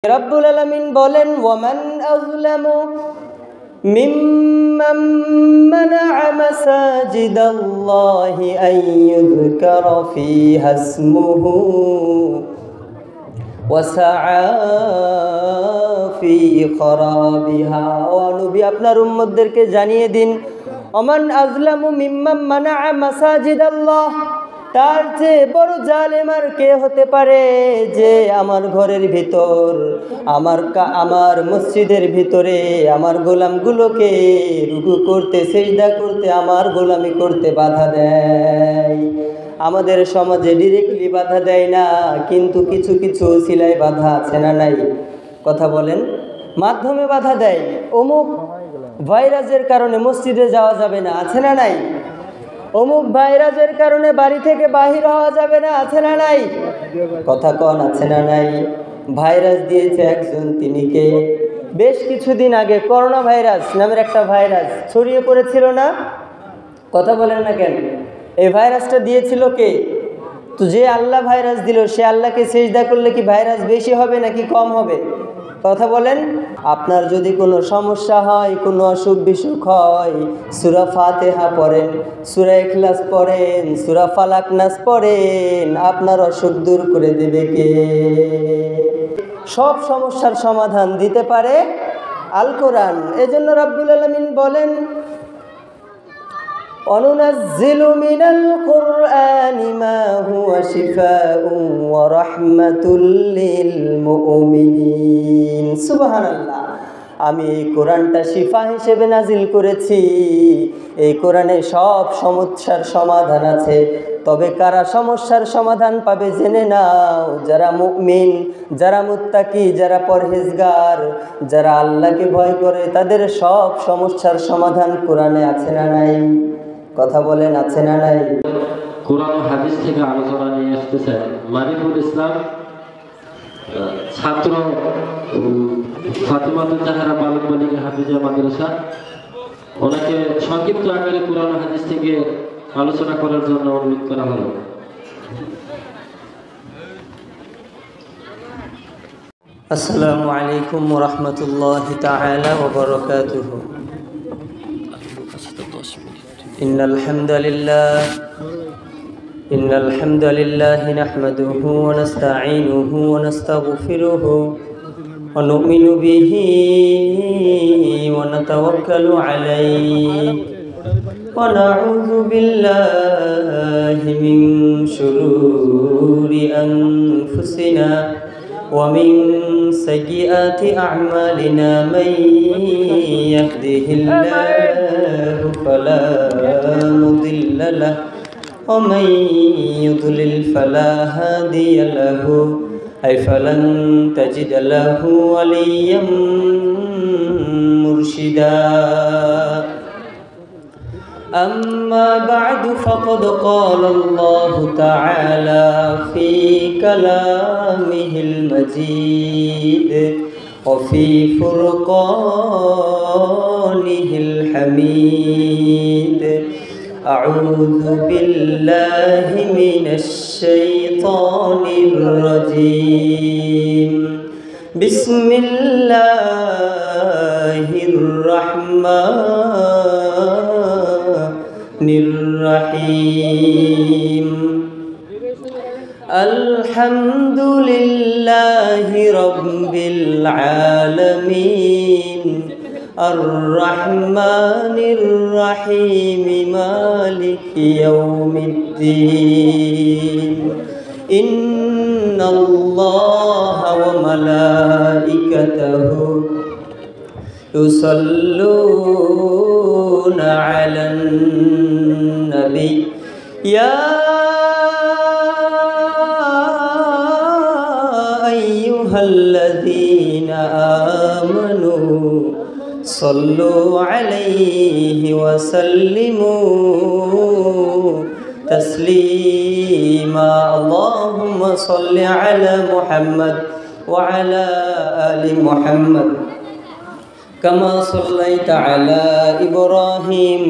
রব্বুল আলামিন বলেন, ওয়ামান আযলামু মিম্মান মানাআ মাসাজিদাল্লাহি আন ইউযকারা ফীহা ইসমুহু ওয়া সাআ ফী খরাবিহা। ও নবী, আপনার উম্মতদেরকে জানিয়ে দিন, ওমান আযলামু মিম্মান মানাআ মাসাজিদাল্লাহ, তার চেয়ে বড় জালেম আর কে হতে পারে যে আমার ঘরের ভিতর, আমার মসজিদের ভিতরে আমার গোলামগুলোকে রুকু করতে, সিজদা করতে, আমার গোলামি করতে বাধা দেয়। আমাদের সমাজে ডিরেক্টলি বাধা দেয় না, কিন্তু কিছু কিছু ওসিলায় বাধা আছে না নাই? কথা বলেন। মাধ্যমে বাধা দেয়, অমুক ভাইরাসের কারণে মসজিদে যাওয়া যাবে না, আছে না নাই? অমুক ভাইরাসের কারণে বাড়ি থেকে বাহির হওয়া যাবে না, আছে না নাই? কথা কন, আছে না নাই? ভাইরাস দিয়েছে একজন, তিনি কে? বেশ কিছুদিন আগে করোনা ভাইরাস নামের একটা ভাইরাস ছড়িয়ে পড়েছিল না? কথা বলেন না কেন? এই ভাইরাসটা দিয়েছিল কে? তো যে আল্লাহ ভাইরাস দিল, সে আল্লাহকে সিজদা করলে কি ভাইরাস বেশি হবে নাকি কম হবে? কথা বলেন। আপনার যদি কোনো সমস্যা হয়, কোনো অসুখ বিসুখ হয়, সূরা ফাতিহা পড়েন, সূরা ইখলাস পড়েন, সূরা ফালাক নাস পড়েন, আপনার অসুখ দূর করে দেবে কে? সব সমস্যার সমাধান দিতে পারে আল কোরআন। এজন্য রব্বুল আলামিন বলেন, অনুনাজ্জিলু মিনাল কুরআনি মা হুয়া শিফাউন ওয়া রাহমাতুল লিল মুমিনিন। সুবহানাল্লাহ। আমি এই কোরআনটা শিফা হিসেবে নাজিল করেছি। এই কোরআনে সব সমস্যার সমাধান আছে। তবে কারা সমস্যার সমাধান পাবে জেনে নাও, যারা মুমিন, যারা মুত্তাকি, যারা পরহেজগার, যারা আল্লাহকে ভয় করে, তাদের সব সমস্যার সমাধান কোরআনে আছে না নাই? কথা বলেন, আছে না নাই? কোরআন ও হাদিস থেকে আলোচনা নিয়ে আসতেছে মারিফুল ইসলাম, ছাত্র ফাতিমাতুল জাহরা বালক বালিকা হাফিজা মাদ্রাসা। ওনাকে সংক্ষিপ্ত আকারে কোরআন ও হাদিস থেকে আলোচনা করার জন্য অনুরোধ করা হলো। আসসালামু আলাইকুম ওয়া রাহমাতুল্লাহি তাআলা ওয়া বারাকাতুহু। ইন্নাল হামদালিল্লাহি নাহমাদুহু ওয়া নাস্তাঈনুহু ওয়া নাস্তাগফিরুহু ওয়া নু'মিনু বিহি ওয়া নাতাওয়াক্কালু আলাইহি ওয়া নাউযু বিল্লাহি মিন শুরুরি আনফুসিনা ওয়া মিন সাইয়্যিআতি আ'মালিনা মান ইয়াহদিহিল্লাহু ফালা মুদিল্লা লাহু ওয়া মান ইউদ্লিল ফালা হাদিয়া লাহু ফালান তাজিদা লাহু ওয়ালিয়্যান মুরশিদা। أما بعد فقد قال الله تعالى في كلامه المجيد وفي فرقانه الحميد. أعوذ بالله من الشيطان الرجيم. بسم الله الرحمن الرحيم. الحمد لله رب العالمين الرحمن الرحيم مالك يوم الدين. إن الله وملائكته يصلون على النبي يا أيها الذين آمنوا صلوا عليه وسلموا تسليما. اللهم صل على محمد وعلى آل محمد كما صليت على إبراهيم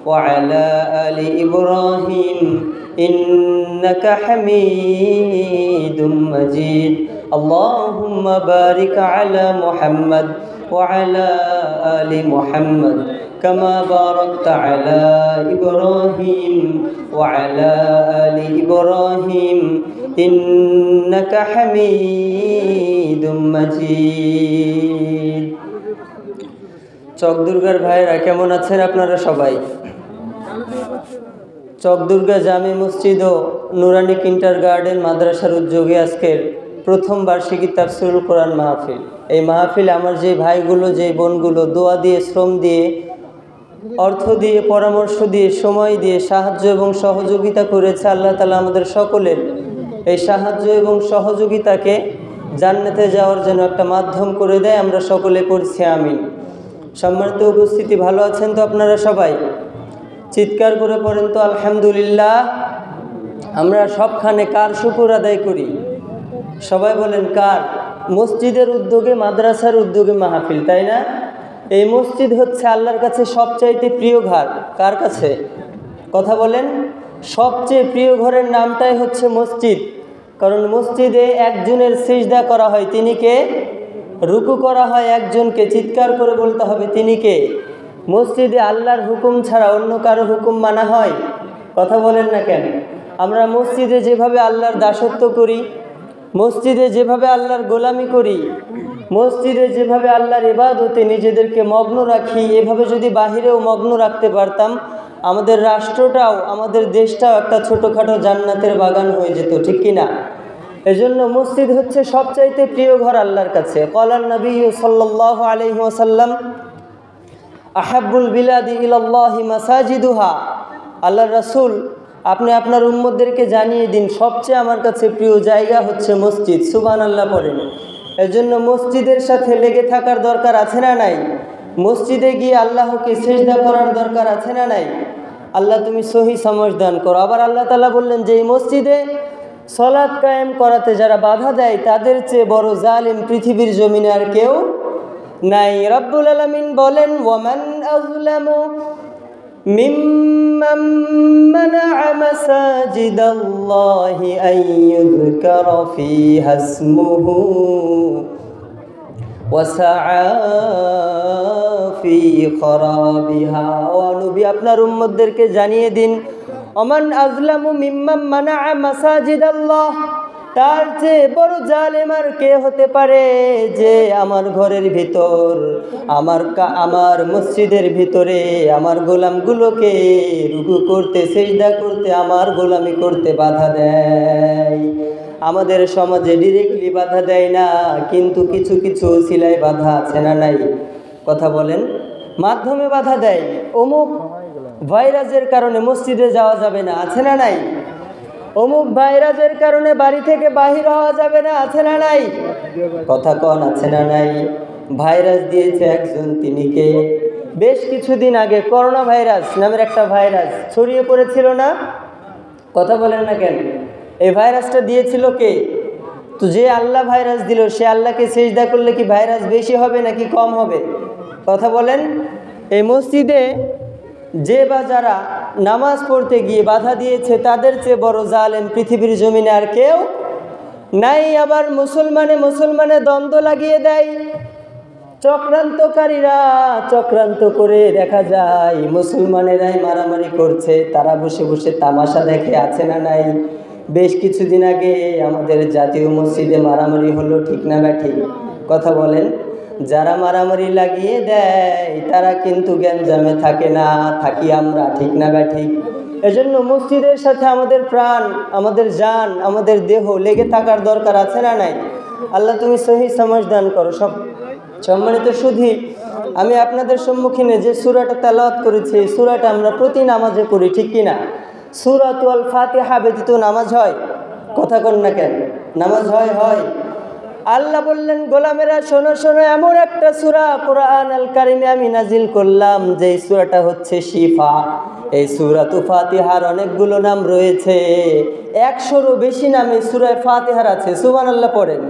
وعلى آل إبراهيم إنك حميد مجيد. আল্লাহুম্মা বারিক আলা মুহাম্মাদ ওয়া আলা আলি মুহাম্মাদ কামা বারাকতা আলা ইব্রাহিম ওয়া আলা আলি ইব্রাহিম ইন্নাকা হামিদুম মাজিদ। চকদুর্গার ভাইরা কেমন আছেন আপনারা সবাই? চকদুর্গা জামে মসজিদ ও নুরানি কিন্ডারগার্টেন মাদ্রাসার উদ্যোগে আজকের প্রথম বার্ষিকী তাফসীরুল কোরআন মাহফিল। এই মাহফিলে আমার যে ভাইগুলো, যে বোনগুলো দোয়া দিয়ে, শ্রম দিয়ে, অর্থ দিয়ে, পরামর্শ দিয়ে, সময় দিয়ে সাহায্য এবং সহযোগিতা করেছে, আল্লাহ তাআলা আমাদের সকলের এই সাহায্য এবং সহযোগিতাকে জান্নাতে যাওয়ার জন্য একটা মাধ্যম করে দেয়। আমরা সকলে পড়ছি আমিন। সম্মানিত উপস্থিতি, ভালো আছেন তো আপনারা সবাই? চিৎকার করে পড়েন তো আলহামদুলিল্লাহ। আমরা সবখানে কার শুকর আদায় করি? সবাই বলেন কার? মসজিদের উদ্যোগে, মাদ্রাসার উদ্যোগে মাহফিল, তাই না? এই মসজিদ হচ্ছে আল্লাহর কাছে সবচাইতে প্রিয় ঘর। কার কাছে? কথা বলেন। সবচেয়ে প্রিয় ঘরের নামটাই হচ্ছে মসজিদ, কারণ মসজিদে একজনের সিজদা করা হয়, তিনি কে? রুকু করা হয় একজনকে, চিৎকার করে বলতে হবে তিনি কে? মসজিদে আল্লাহর হুকুম ছাড়া অন্য কারো হুকুম মানা হয়? কথা বলেন না কেন? আমরা মসজিদে যেভাবে আল্লাহর দাসত্ব করি, মসজিদে যেভাবে আল্লাহর গোলামি করি, মসজিদে যেভাবে আল্লাহর ইবাদতে নিজেদেরকে মগ্ন রাখি, এভাবে যদি বাহিরেও মগ্ন রাখতে পারতাম, আমাদের রাষ্ট্রটাও, আমাদের দেশটাও একটা ছোটোখাটো জান্নাতের বাগান হয়ে যেত, ঠিক কিনা? এজন্য মসজিদ হচ্ছে সবচাইতে প্রিয় ঘর আল্লাহর কাছে। ক্বালান নবী সাল্লাল্লাহু আলাইহি ওয়াসাল্লাম আহাব্বুল বিলাদি ইলাল্লাহি মাসাজিদুহা। আল্লাহর রাসূল আপনি আপনার উম্মতদেরকে জানিয়ে দিন সবচেয়ে আমার কাছে প্রিয় জায়গা হচ্ছে মসজিদ। সুবহানাল্লাহ পড়েন। এজন্য মসজিদের সাথে লেগে থাকার দরকার আছে না নাই? মসজিদে গিয়ে আল্লাহকে সিজদা করার দরকার আছে না নাই? আল্লাহ তুমি সহি সমঝ দান করো। আবার আল্লাহ তাআলা বললেন যে এই মসজিদে সালাত কায়েম করাতে যারা বাধা দেয় তাদের চেয়ে বড় জালিম পৃথিবীর জমিনে আর কেউ নাই। রব্বুল আলামিন বলেন ওয়ামান আযলামু মিম্মান মানাআ মাসাজিদাল্লাহি আন ইউযকারা ফীহা ইসমুহু ওয়া সাআ ফী খরাবিহা। ও নবী আপনার উম্মতদেরকে জানিয়ে দিন ওমান আযলামু মিম্মান মানাআ মাসাজিদাল্লাহ, তার চেয়ে বড় জালেম আর কে হতে পারে যে আমার ঘরের ভিতর, আমার মসজিদের ভিতরে আমার গোলামগুলোকে রুকু করতে, সিজদা করতে, আমার গোলামি করতে বাধা দেয়। আমাদের সমাজে ডিরেক্টলি বাধা দেয় না, কিন্তু কিছু কিছু ওসিলায় বাধা আছে না নাই? কথা বলেন। মাধ্যমে বাধা দেয়। অমুক ভাইরাসের কারণে মসজিদে যাওয়া যাবে না, আছে না নাই? অমুক ভাইরাসের কারণে বাড়ি থেকে বাহির হওয়া যাবে না, আছে না নাই? কথা কন, আছে না নাই? ভাইরাস দিয়েছে একজন, তিনি কে? বেশ কিছুদিন আগে করোনা ভাইরাস নামের একটা ভাইরাস ছড়িয়ে পড়েছিল না? কথা বলেন না কেন? এই ভাইরাসটা দিয়েছিল কে? তো যে আল্লাহ ভাইরাস দিল, সে আল্লাহকে সিজদা করলে কি ভাইরাস বেশি হবে নাকি কম হবে? কথা বলেন। এই মসজিদে যে বা যারা নামাজ পড়তে গিয়ে বাধা দিয়েছে তাদের চেয়ে বড় জালেম পৃথিবীর জমিনে আর কেউ নাই। আবার মুসলমানে দ্বন্দ্ব লাগিয়ে দেয়। চক্রান্তকারীরা চক্রান্ত করে দেখা যায় মুসলমানেরাই মারামারি করছে, তারা বসে বসে তামাশা দেখে, আছে না নাই? বেশ কিছুদিন আগে আমাদের জাতীয় মসজিদে মারামারি হলো, ঠিক না ব্যাঠিক? কথা বলেন। যারা মারামারি লাগিয়ে দেয় তারা কিন্তু গ্যাঞ্জামে থাকে না, থাকি আমরা, ঠিক না ব্যাঠিক? এজন্য মসজিদের সাথে আমাদের প্রাণ, আমাদের জান, আমাদের দেহ লেগে থাকার দরকার আছে না নাই? আল্লাহ তুমি সহি সমঝ দান করো। সব সম্মানিত সুধী, আমি আপনাদের সম্মুখীনে যে সূরাটা তেলাওয়াত করেছি, এই সূরাটা আমরা প্রতি নামাজে পড়ি, ঠিক কিনা? সূরাতুল ফাতিহা ব্যতীত নামাজ হয়? কথা কন না কেন? নামাজ হয়? হয়। আল্লাহ বললেন গোলামেরা শোনো শোনো, এমন একটা সূরা কোরআন আল কারিমে আমি নাজিল করলাম যে সূরাটা হচ্ছে শিফা। এই সূরাতুল ফাতিহার অনেকগুলো নাম রয়েছে, 100-রও বেশি নাম এই সূরা ফাতিহার আছে। সুবহানাল্লাহ পড়েন।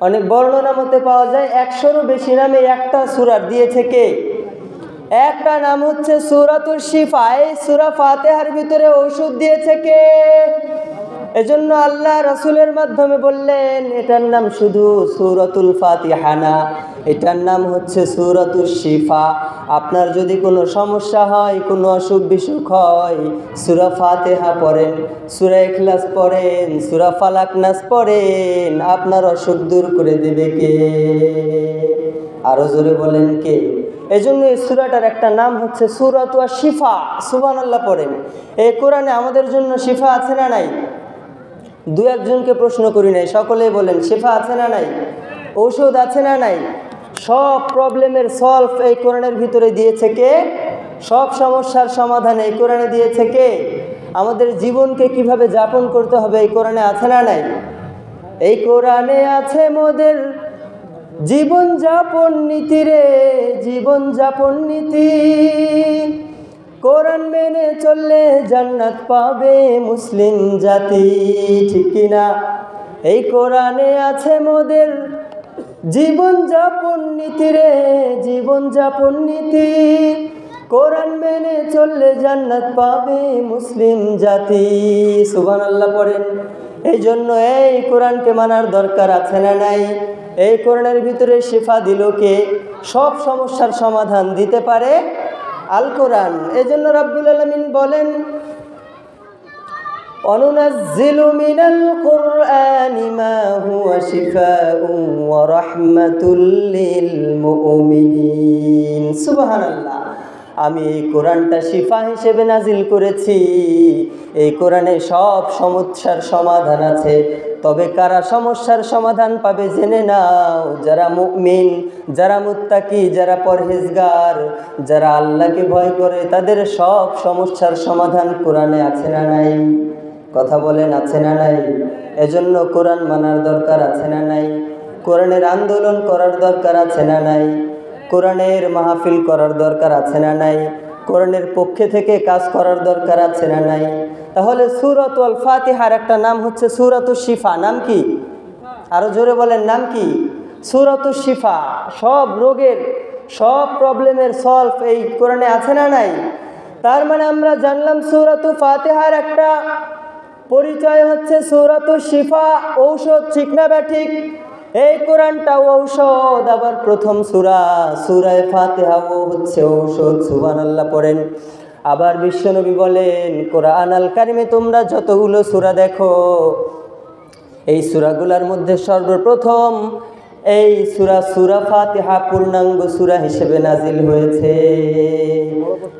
অনেক বর্ণনা মতে পাওয়া যায় 100-রও বেশি নামে একটা সূরার দিয়েছে কে? একটা নাম হচ্ছে সূরাতুল শিফা। এই সূরা ফাতিহার ভিতরে ঔষধ দিয়েছে কে? এজন্য আল্লাহ রাসূলের মাধ্যমে বললেন এটার নাম শুধু সূরাতুল ফাতিহা না, এটার নাম হচ্ছে সূরাতুশ শিফা। আপনার যদি কোনো সমস্যা হয়, কোনো অসুখ বিসুখ হয়, সূরা ফাতিহা পড়েন, সূরা ইখলাস পড়েন, সূরা ফালাক নাস পড়েন, আপনার অসুখ দূর করে দেবে কে? আরো জোরে বলেন কে? এজন্য এই সূরাটার একটা নাম হচ্ছে সূরাতুশ শিফা। সুবহানাল্লাহ পড়েন। এই কোরআনে আমাদের জন্য শিফা আছে না নাই? দু একজনকে প্রশ্ন করি নাই, সকলেই বলেন শিফা আছে না নাই? ঔষধ আছে না নাই? সব প্রবলেমের সলভ এই কোরআনের ভিতরে দিয়েছে কে? সব সমস্যার সমাধান এই কোরআনে দিয়েছে কে? আমাদের জীবনকে কিভাবে যাপন করতে হবে এই কোরআনে আছে না নাই? এই কোরআনে আছে মোদের জীবন যাপন নীতি রে, জীবন যাপন নীতি। কোরআন মেনে চললে জান্নাত পাবে মুসলিম জাতি, ঠিক কিনা? এই কোরআনে আছে মোদের জীবন যাপন নীতি রে, জীবন যাপন নীতি। কোরআন মেনে চললে জান্নাত পাবে মুসলিম জাতি। সুবহানাল্লাহ পড়েন। এই জন্য এই কোরআনকে মানার দরকার আছে না নাই? এই কোরআনের ভিতরে শিফা দিল কে? সব সমস্যার সমাধান দিতে পারে আল কোরআন। এজন্য রাব্বুল আলামিন বলেন অনুনাজ্জিলু মিনাল কুরআনি মা হুয়া শিফাউন ওয়া রাহমাতুল লিল মুমিনিন। সুবহানাল্লাহ। আমি এই কোরআনটা শিফা হিসেবে নাজিল করেছি। এই কোরআনে সব সমস্যার সমাধান আছে। তবে কারা সমস্যার সমাধান পাবে জেনে নাও, যারা মুমিন, যারা মুত্তাকি, যারা পরহেজগার, যারা আল্লাহকে ভয় করে, তাদের সব সমস্যার সমাধান কোরআনে আছে না নাই? কথা বলেন আছে না নাই? এজন্য কোরআন মানার দরকার আছে না নাই? কোরআনের আন্দোলন করার দরকার আছে না নাই? কোরআনের মাহফিল করার দরকার আছে না নাই? কোরআনের পক্ষে থেকে কাজ করার দরকার আছে না নাই? তাহলে সূরাতুল ফাতিহার একটা নাম হচ্ছে সূরাতুশ শিফা। নাম কি? আরো জোরে বলেন, নাম কি? সূরাতুশ শিফা। সব রোগের, সব প্রবলেমের সলভ এই কোরআনে আছে না নাই? তার মানে আমরা জানলাম সূরাতুল ফাতিহার একটা পরিচয় হচ্ছে সূরাতুশ শিফা, ঔষধ, ঠিক না ব্যাঠিক? এই কোরআনটা ঔষধ। আবার প্রথম সূরা, সূরা ফাতিহা হচ্ছে ঔষধ। সুবহানাল্লাহ পড়েন। আবার বিশ্বনবী বলেন কোরআন আল কারিমে তোমরা যতগুলো সূরা দেখো, এই সূরাগুলোর মধ্যে সর্বপ্রথম এই সূরা ফাতিহা পূর্ণাঙ্গ সূরা হিসেবে নাজিল হয়েছে।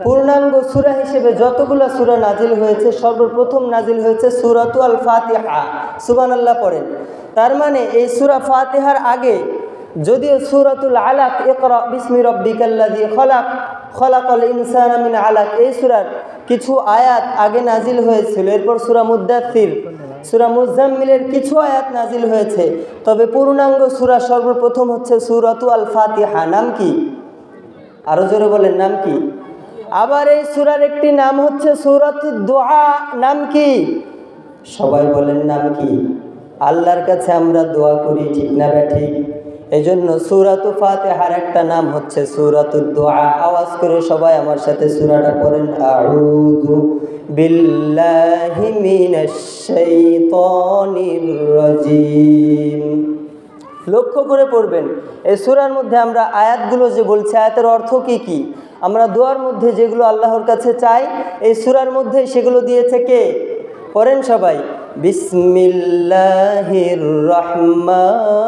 পূর্ণাঙ্গ সূরা হিসেবে যতগুলো সূরা নাজিল হয়েছে, সর্বপ্রথম নাজিল হয়েছে সূরাতুল ফাতিহা। সুবহানাল্লাহ পড়েন। তার মানে এই সূরা ফাতিহার আগে যদিও সূরাতুল আলাক, ইকরা বিসমি রাব্বিকাল্লাযী খলাক, খলাকাল ইনসানা মিন আলাক, এই সূরার কিছু আয়াত আগে নাজিল হয়েছিল। এরপর সূরা মুদ্দাথির, সূরা মুজাম্মিলের কিছু আয়াত নাজিল হয়েছে। তবে পূর্ণাঙ্গ সূরা সর্বপ্রথম হচ্ছে সূরাতুল ফাতিহা। নাম কি? আরো জোরে বলেন, নাম কি? আবার এই সূরার একটি নাম হচ্ছে সূরাতুদ দুআ। নাম কি? সবাই বলেন, নাম কি? আল্লাহর কাছে আমরা দোয়া করি, ঠিক না ব্যাঠিক? এজন্য সূরাতুল ফাতিহার একটা নাম হচ্ছে সূরাতুদ দুআ। আওয়াজ করে সবাই আমার সাথে সূরাটা পড়েন, আউযু বিল্লাহি মিনাশ শাইতানির রাজিম। লক্ষ্য করে পড়বেন। এই সূরার মধ্যে আমরা আয়াতগুলো যে বলছি, আয়াতের অর্থ কি কি? আমরা দোয়ার মধ্যে যেগুলো আল্লাহর কাছে চাই, এই সূরার মধ্যে সেগুলো দিয়েছে কে? পড়েন সবাই, বিসমিল্লাহির রহমানির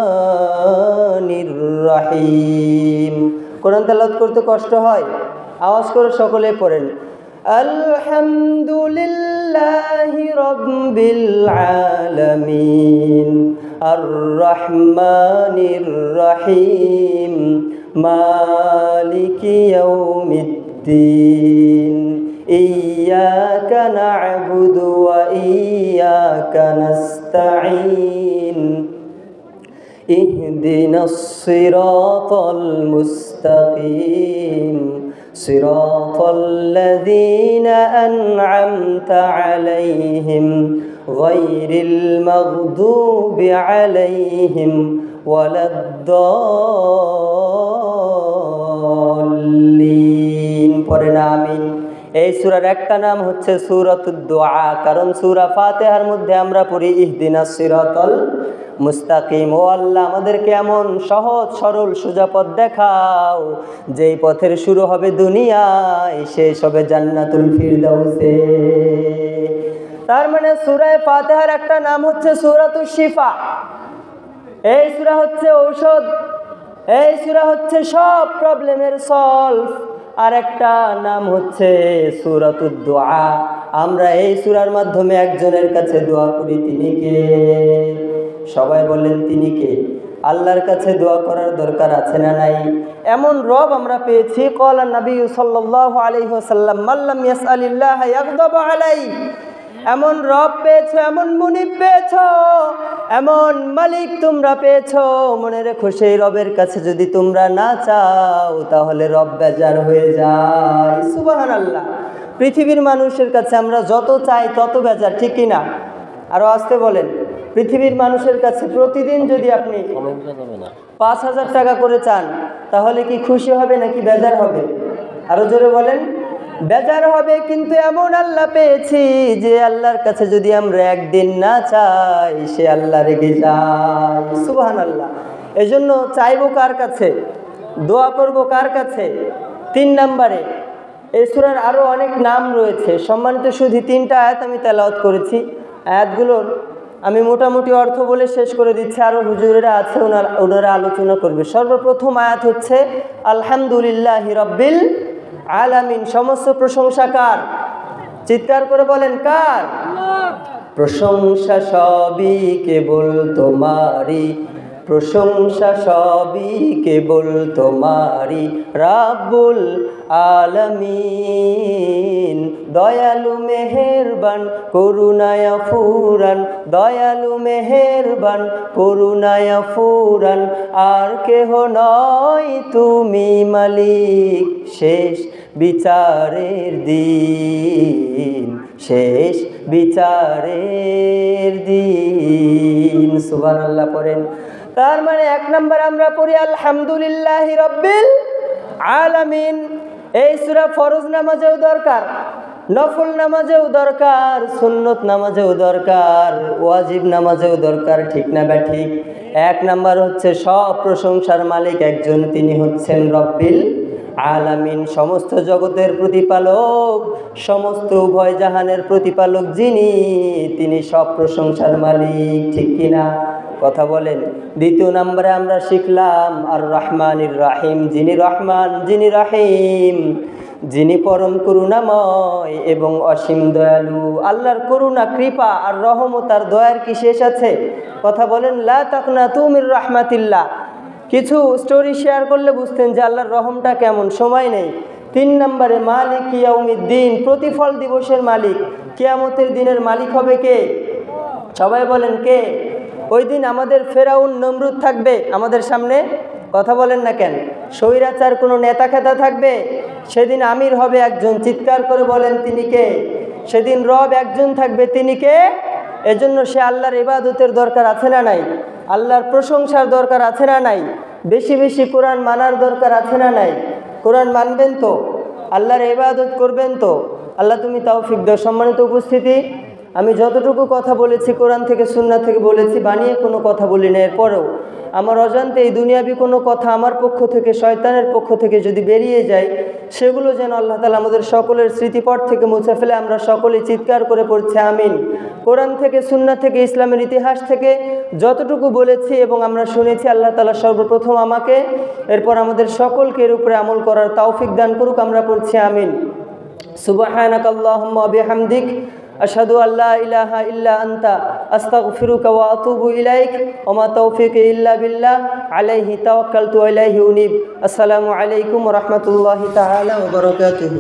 রহিম। কোরআন তেলাওয়াত করতে কষ্ট হয়? আওয়াজ করে সকলে পড়েন, আলহামদুলিল্লাহি রাব্বিল আলামিন আর রহমানির রহিম মালিকি ইয়াউমিদ্দিন ইয়্যাকা না'বুদু ওয়া ইয়্যাকা নাস্তাঈন ইহদিনাস সিরাতাল মুস্তাকিম সিরাতাল্লাযীনা আন'আমতা আলাইহিম গায়রিল মাগদুবি আলাইহিম ওয়ালাদ-দাল্লিন। পড়েন আমিন। এই সূরার একটা নাম হচ্ছে সূরাতুদ দুআ, কারণ সূরা ফাতিহার মধ্যে আমরা পড়ি ইহদিনাস সিরাতাল মুস্তাকিম। ও আল্লাহ, আমাদেরকে এমন সহজ সরল সোজা পথ দেখাও যেই পথের শুরু হবে দুনিয়ায়, শেষ হবে জান্নাতুল ফিরদাউসে। তার মানে সূরা ফাতিহার একটা নাম হচ্ছে সূরাতুশ শিফা। এই সূরা হচ্ছে ঔষধ, এই সূরা হচ্ছে সব প্রবলেমের সলভ। আর একটা নাম হচ্ছে সূরাতুদ দুআ। আমরা এই সূরার মাধ্যমে একজনের কাছে দোয়া করি, তিনি কে? সবাই বলেন তিনি কে? আল্লাহর কাছে দোয়া করার দরকার আছে না নাই? এমন রব আমরা পেয়েছি, ক্বালা নবী সাল্লাল্লাহু আলাইহি ওয়াসাল্লাম মাল্লাম ইয়াসআলিল্লাহ ইয়াগদাব আলাইহি। এমন রব পেয়েছো, এমন মুনিব পেয়েছো, এমন মালিক তোমরা পেয়েছো, মনে রেখো সেই রবের কাছে যদি তোমরা না চাও তাহলে রব বেজার হয়ে যায়। সুবহানাল্লাহ। পৃথিবীর মানুষের কাছে আমরা যত চাই তত বেজার, ঠিক কিনা? আরো আসতে বলেন। পৃথিবীর মানুষের কাছে প্রতিদিন যদি আপনি 5,000 টাকা করে চান তাহলে কি খুশি হবে নাকি বেজার হবে? আরো জোরে বলেন। বেজার হবে। কিন্তু এমন আল্লাহ পেয়েছি যে আল্লাহর কাছে যদি আমরা একদিন না চাই সে আল্লাহ রেগে যায়। সুবহানাল্লাহ। এজন্য চাইবো কার কাছে, দোয়া করব কার কাছে? 3 নম্বরে এই সূরার আরো অনেক নাম রয়েছে। সম্মানিত শুধু 3টা আয়াত আমি তেলাওয়াত করেছি। আয়াতগুলোর আমি মোটামুটি অর্থ বলে শেষ করে দিচ্ছি, আরো হুজুরেরা আছে, ওনারা আলোচনা করবে। সর্বপ্রথম আয়াত হচ্ছে আলহামদুলিল্লাহি রাব্বিল আলামিন। সমস্ত প্রশংসা কার? চিৎকার করে বলেন কার? প্রশংসা সবই কেবল তোমারই, প্রশংসা সবই কেবল তোমারই, রাব্বুল আলামিন। দয়ালু মেহেরবান করুণায় ফুরান, দয়ালু মেহেরবান করুণায় ফুরান, আর কেহ নয় তুমি মালিক, শেষ বিচারের দিন, শেষ বিচারের দিন। সুবহানাল্লাহ পড়েন। তার মানে 1 নম্বর আমরা পড়ি আলহামদুলিল্লাহি রাব্বিল আলামিন। এই সূরা ফরজ নামাজেও দরকার, নফল নামাজেও দরকার, সুন্নত নামাজেও দরকার, ওয়াজিব নামাজেও দরকার, ঠিক না ব্যাঠিক? 1 নম্বর হচ্ছে সব প্রশংসার মালিক একজন, তিনি হচ্ছেন রব্বিল আলামিন। সমস্ত জগতের প্রতিপালক, সমস্ত উভয় জাহানের প্রতিপালক যিনি, তিনি সব প্রশংসার মালিক, ঠিক কিনা? কথা বলেন। 2 নম্বরে আমরা শিখলাম আর রহমানির রাহিম। যিনি রহমান, যিনি রাহিম, যিনি পরম করুণাময় এবং অসীম দয়ালু। আল্লাহর করুণা, কৃপা আর রহমত আর দয়ার কি শেষ আছে? কথা বলেন। লা তাকনাতু মির রাহমাতিল্লাহ। কিছু স্টোরি শেয়ার করলে বুঝতেন যে আল্লাহর রহমটা কেমন। সময় নেই। 3 নম্বরে মালিক ইয়াউমিদ্দিন, প্রতিফল দিবসের মালিক। কিয়ামতের দিনের মালিক হবে কে? সবাই বলেন কে? ওই দিন আমাদের ফেরাউন নমরুদ থাকবে আমাদের সামনে। কথা বলেন না কেন? স্বৈরাচার কোনো নেতা খেতা থাকবে? সেদিন আমির হবে একজন। চিৎকার করে বলেন তিনি কে? সেদিন রব একজন থাকবে, তিনি কে? এজন্য সে আল্লাহর ইবাদতের দরকার আছে না নাই? আল্লাহর প্রশংসার দরকার আছে না নাই? বেশি বেশি কোরআন মানার দরকার আছে না নাই? কোরআন মানবেন তো? আল্লাহর ইবাদত করবেন তো? আল্লাহ তুমি তৌফিক দাও। সম্মানিত উপস্থিতি, আমি যতটুকু কথা বলেছি কোরআন থেকে সুন্নাহ থেকে বলেছি, বানিয়ে কোনো কথা বলি না। এরপরেও আমার অজান্তে এই দুনিয়াবি কোনো কথা আমার পক্ষ থেকে, শয়তানের পক্ষ থেকে যদি বেরিয়ে যায়, সেগুলো যেন আল্লাহ তাআলা আমাদের সকলের স্মৃতিপট থেকে মুছে ফেলে। আমরা সকলে চিৎকার করে পড়ছি আমিন। কোরআন থেকে, সুন্নাহ থেকে, ইসলামের ইতিহাস থেকে যতটুকু বলেছি এবং আমরা শুনেছি, আল্লাহ তাআলা সর্বপ্রথম আমাকে, এরপর আমাদের সকলকে এর উপরে আমল করার তৌফিক দান করুক। আমরা পড়ছি আমিন। সুবহানাকাল্লাহুম্মা ওয়া বিহামদিক আশহাদু আল্লা ইলাহা ইল্লা আনতা আস্তাগফিরুকা ওয়া আতুবু ইলাইক ওয়া মা তাওফীকি ইল্লা বিল্লাহ আলাইহি তাওয়াক্কালতু ওয়া ইলাইহি উনীব। আসসালামু আলাইকুম ওয়া রাহমাতুল্লাহি তাআলা ওয়া বারাকাতুহু।